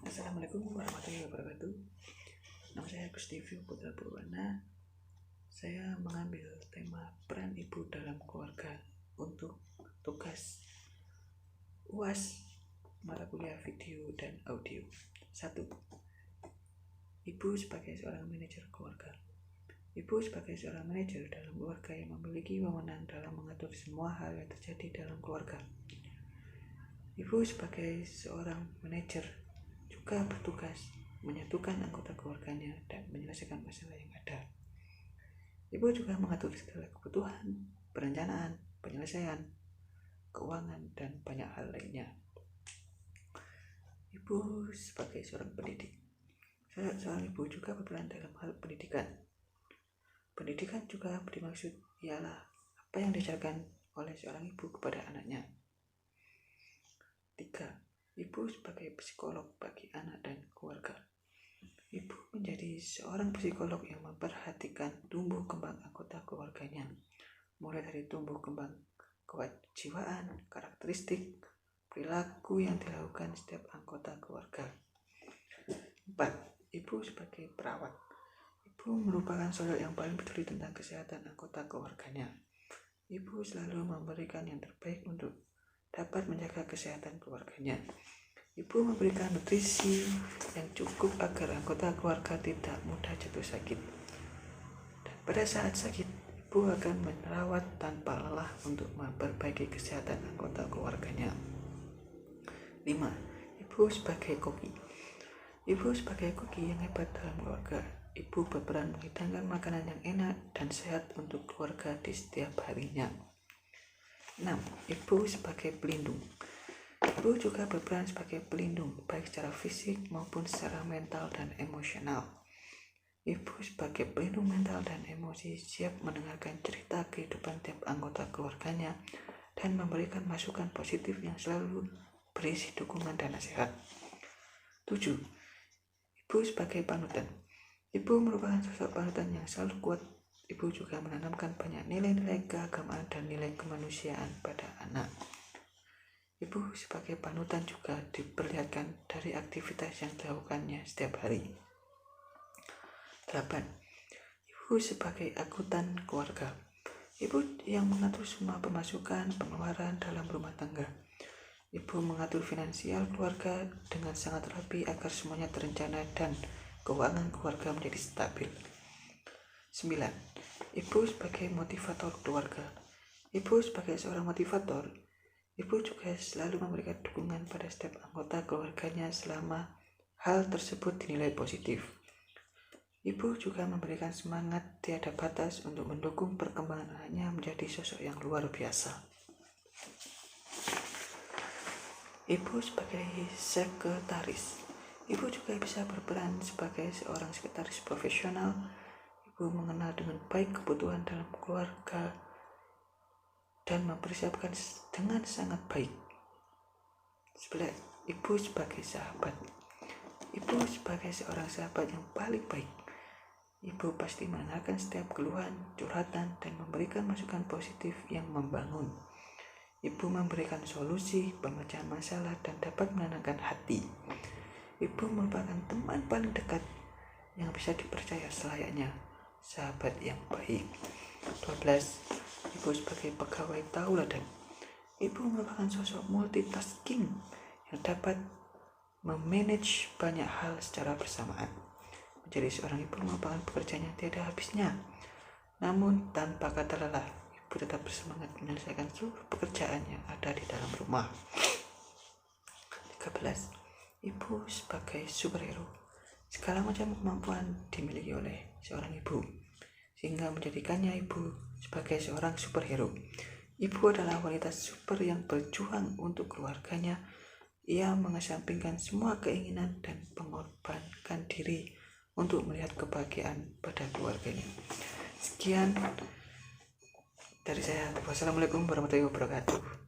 Assalamualaikum warahmatullahi wabarakatuh. Nama saya Gustivio Putra Purwana. Saya mengambil tema peran ibu dalam keluarga untuk tugas UAS mata kuliah video dan audio. 1. Ibu sebagai seorang manajer keluarga. Ibu sebagai seorang manajer dalam keluarga yang memiliki wewenang dalam mengatur semua hal yang terjadi dalam keluarga. Ibu sebagai seorang manajer juga bertugas menyatukan anggota keluarganya dan menyelesaikan masalah yang ada. Ibu juga mengatur segala kebutuhan, perencanaan, penyelesaian, keuangan, dan banyak hal lainnya. Ibu sebagai seorang pendidik. Seorang ibu juga berperan dalam hal pendidikan. Pendidikan juga dimaksud ialah apa yang diajarkan oleh seorang ibu kepada anaknya. 3. Ibu sebagai psikolog bagi anak dan keluarga. Ibu menjadi seorang psikolog yang memperhatikan tumbuh kembang anggota keluarganya, mulai dari tumbuh kembang kejiwaan, karakteristik, perilaku yang dilakukan setiap anggota keluarga. 4. Ibu sebagai perawat. Ibu merupakan sosok yang paling peduli tentang kesehatan anggota keluarganya. Ibu selalu memberikan yang terbaik untuk dapat menjaga kesehatan keluarganya. Ibu memberikan nutrisi yang cukup agar anggota keluarga tidak mudah jatuh sakit. Dan pada saat sakit, ibu akan merawat tanpa lelah untuk memperbaiki kesehatan anggota keluarganya. 5. Ibu sebagai koki. Ibu sebagai koki yang hebat dalam keluarga. Ibu berperan menghidangkan makanan yang enak dan sehat untuk keluarga di setiap harinya. 6. Ibu sebagai pelindung. Ibu juga berperan sebagai pelindung baik secara fisik maupun secara mental dan emosional. Ibu sebagai pelindung mental dan emosi siap mendengarkan cerita kehidupan tiap anggota keluarganya dan memberikan masukan positif yang selalu berisi dukungan dan nasihat. 7. Ibu sebagai panutan. Ibu merupakan sosok panutan yang selalu kuat. Ibu juga menanamkan banyak nilai-nilai keagamaan dan nilai kemanusiaan pada anak. Ibu sebagai panutan juga diperlihatkan dari aktivitas yang dilakukannya setiap hari. 8. Ibu sebagai akuntan keluarga. Ibu yang mengatur semua pemasukan, pengeluaran dalam rumah tangga. Ibu mengatur finansial keluarga dengan sangat rapi agar semuanya terencana dan keuangan keluarga menjadi stabil. 9. Ibu sebagai motivator keluarga. Ibu sebagai seorang motivator, ibu juga selalu memberikan dukungan pada setiap anggota keluarganya selama hal tersebut dinilai positif. Ibu juga memberikan semangat tiada batas untuk mendukung perkembangan anaknya menjadi sosok yang luar biasa. Ibu sebagai sekretaris. Ibu juga bisa berperan sebagai seorang sekretaris profesional. Ibu mengenal dengan baik kebutuhan dalam keluarga dan mempersiapkan dengan sangat baik. 11. Ibu sebagai sahabat. Ibu sebagai seorang sahabat yang paling baik. Ibu pasti mendengarkan setiap keluhan, curhatan, dan memberikan masukan positif yang membangun. Ibu memberikan solusi, pemecahan masalah, dan dapat menenangkan hati. Ibu merupakan teman paling dekat yang bisa dipercaya selayaknya sahabat yang baik. 12. Ibu sebagai pegawai tauladan. Ibu merupakan sosok multitasking yang dapat memanage banyak hal secara bersamaan. Menjadi seorang ibu merupakan pekerjaan yang tiada habisnya. Namun tanpa kata lelah, ibu tetap bersemangat menyelesaikan seluruh pekerjaan yang ada di dalam rumah. 13. Ibu sebagai superhero. Segala macam kemampuan dimiliki oleh seorang ibu, sehingga menjadikannya ibu sebagai seorang superhero. Ibu adalah wanita super yang berjuang untuk keluarganya. Ia mengesampingkan semua keinginan dan mengorbankan diri untuk melihat kebahagiaan pada keluarganya. Sekian dari saya. Wassalamualaikum warahmatullahi wabarakatuh.